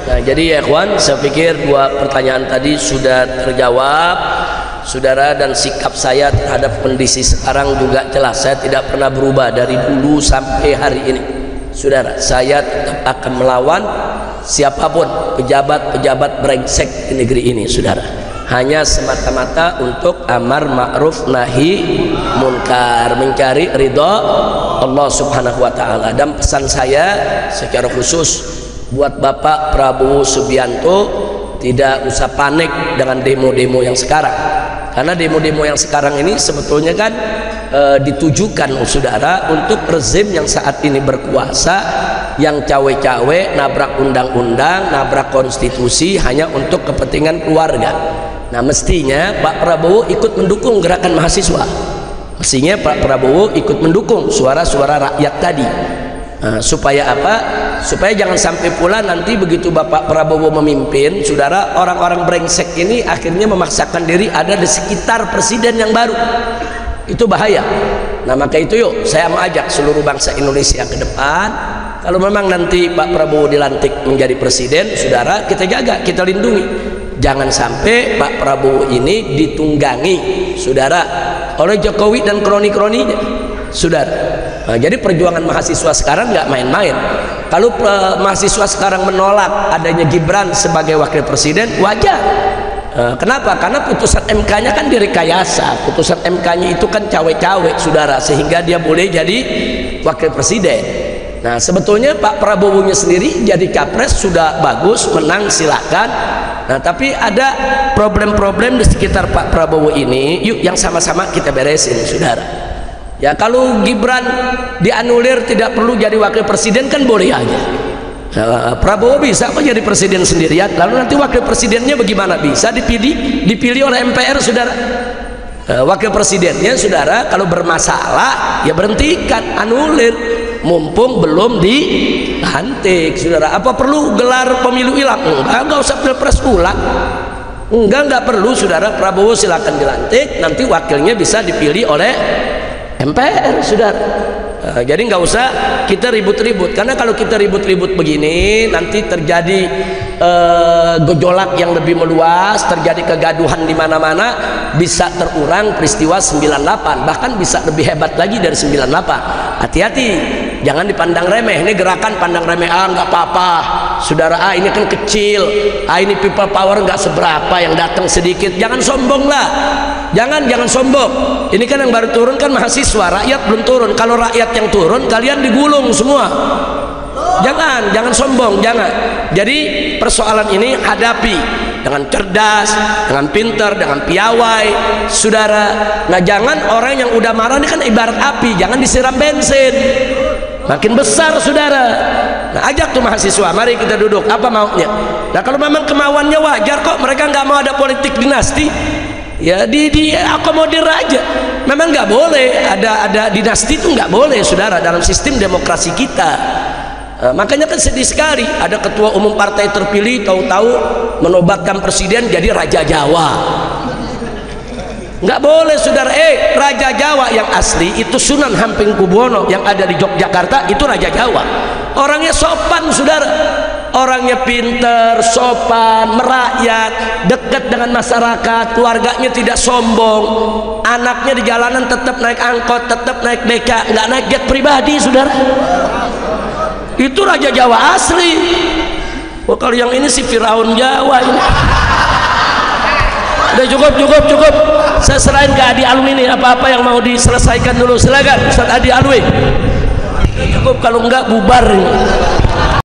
Nah, jadi ya ikhwan, saya pikir dua pertanyaan tadi sudah terjawab, saudara, dan sikap saya terhadap kondisi sekarang juga jelas. Saya tidak pernah berubah dari dulu sampai hari ini, saudara. Saya tetap akan melawan siapapun pejabat-pejabat brengsek di negeri ini, saudara. Hanya semata-mata untuk amar ma'ruf nahi munkar, mencari ridha Allah Subhanahu wa taala. Dan pesan saya secara khusus buat Bapak Prabowo Subianto, tidak usah panik dengan demo-demo yang sekarang, karena demo-demo yang sekarang ini sebetulnya kan ditujukan, saudara, untuk rezim yang saat ini berkuasa, yang cawe-cawe, nabrak undang-undang, nabrak konstitusi hanya untuk kepentingan keluarga. Nah, mestinya Pak Prabowo ikut mendukung gerakan mahasiswa, mestinya Pak Prabowo ikut mendukung suara-suara rakyat tadi. Supaya apa? Supaya jangan sampai pula nanti begitu Bapak Prabowo memimpin, saudara, orang-orang brengsek ini akhirnya memaksakan diri ada di sekitar presiden yang baru. Itu bahaya. Nah, maka itu yuk saya mau ajak seluruh bangsa Indonesia ke depan, kalau memang nanti Pak Prabowo dilantik menjadi presiden, saudara, kita jaga, kita lindungi. Jangan sampai Pak Prabowo ini ditunggangi, saudara, oleh Jokowi dan kroni-kroninya, saudara. Nah, jadi perjuangan mahasiswa sekarang nggak main-main. Kalau mahasiswa sekarang menolak adanya Gibran sebagai wakil presiden, wajar. Kenapa? Karena putusan MK-nya kan direkayasa. Putusan MK-nya itu kan cawe-cawe, saudara, sehingga dia boleh jadi wakil presiden. Nah, sebetulnya Pak Prabowo-nya sendiri jadi capres sudah bagus, menang, silakan. Nah, tapi ada problem-problem di sekitar Pak Prabowo ini, yuk yang sama-sama kita beresin, saudara. Ya, kalau Gibran dianulir tidak perlu jadi wakil presiden kan boleh aja. Prabowo bisa kok jadi presiden sendirian. Lalu nanti wakil presidennya bagaimana? Bisa dipilih oleh MPR, saudara. Wakil presidennya, saudara, kalau bermasalah ya berhentikan, anulir, mumpung belum dilantik, saudara. Apa perlu gelar pemilu ulang? Enggak usah pilpres ulang. Enggak perlu, saudara. Prabowo silakan dilantik, nanti wakilnya bisa dipilih oleh MPR, saudara. Jadi nggak usah kita ribut-ribut, karena kalau kita ribut-ribut begini nanti terjadi gejolak yang lebih meluas, terjadi kegaduhan di mana-mana, bisa terurang peristiwa 98, bahkan bisa lebih hebat lagi dari 98. Hati-hati, jangan dipandang remeh. Ini gerakan pandang remeh, nggak apa-apa, saudara, ini kan kecil, ini people power nggak seberapa, yang datang sedikit. Jangan sombong lah, jangan sombong. Ini kan yang baru turun kan mahasiswa, rakyat belum turun. Kalau rakyat yang turun, kalian digulung semua. Jangan sombong, jangan. Jadi persoalan ini hadapi dengan cerdas, dengan pintar, dengan piawai, saudara. Nah, jangan orang yang udah marah ini kan ibarat api, jangan disiram bensin, makin besar, saudara. Nah, ajak tuh mahasiswa, mari kita duduk, apa maunya. Nah, kalau memang kemauannya wajar kok, mereka nggak mau ada politik dinasti, ya diakomodir aja. Memang nggak boleh ada dinasti, itu nggak boleh, saudara, dalam sistem demokrasi kita. Makanya kan sedih sekali ada ketua umum partai terpilih tahu-tahu menobatkan presiden jadi Raja Jawa. Nggak boleh, saudara. Raja Jawa yang asli itu Sunan Hamengkubuwono yang ada di Yogyakarta, itu Raja Jawa. Orangnya sopan, saudara. Orangnya pinter, sopan, merakyat, dekat dengan masyarakat, keluarganya tidak sombong, anaknya di jalanan tetap naik angkot, tetap naik beca, nggak naik jet pribadi, saudara. Itu Raja Jawa asli. Oh, kalau yang ini si Firaun Jawa ini. Udah cukup. Saya serahin ke Adi Alwi ini, apa-apa yang mau diselesaikan dulu, silakan Ustaz Adi Alwi. Cukup, kalau enggak bubar ini.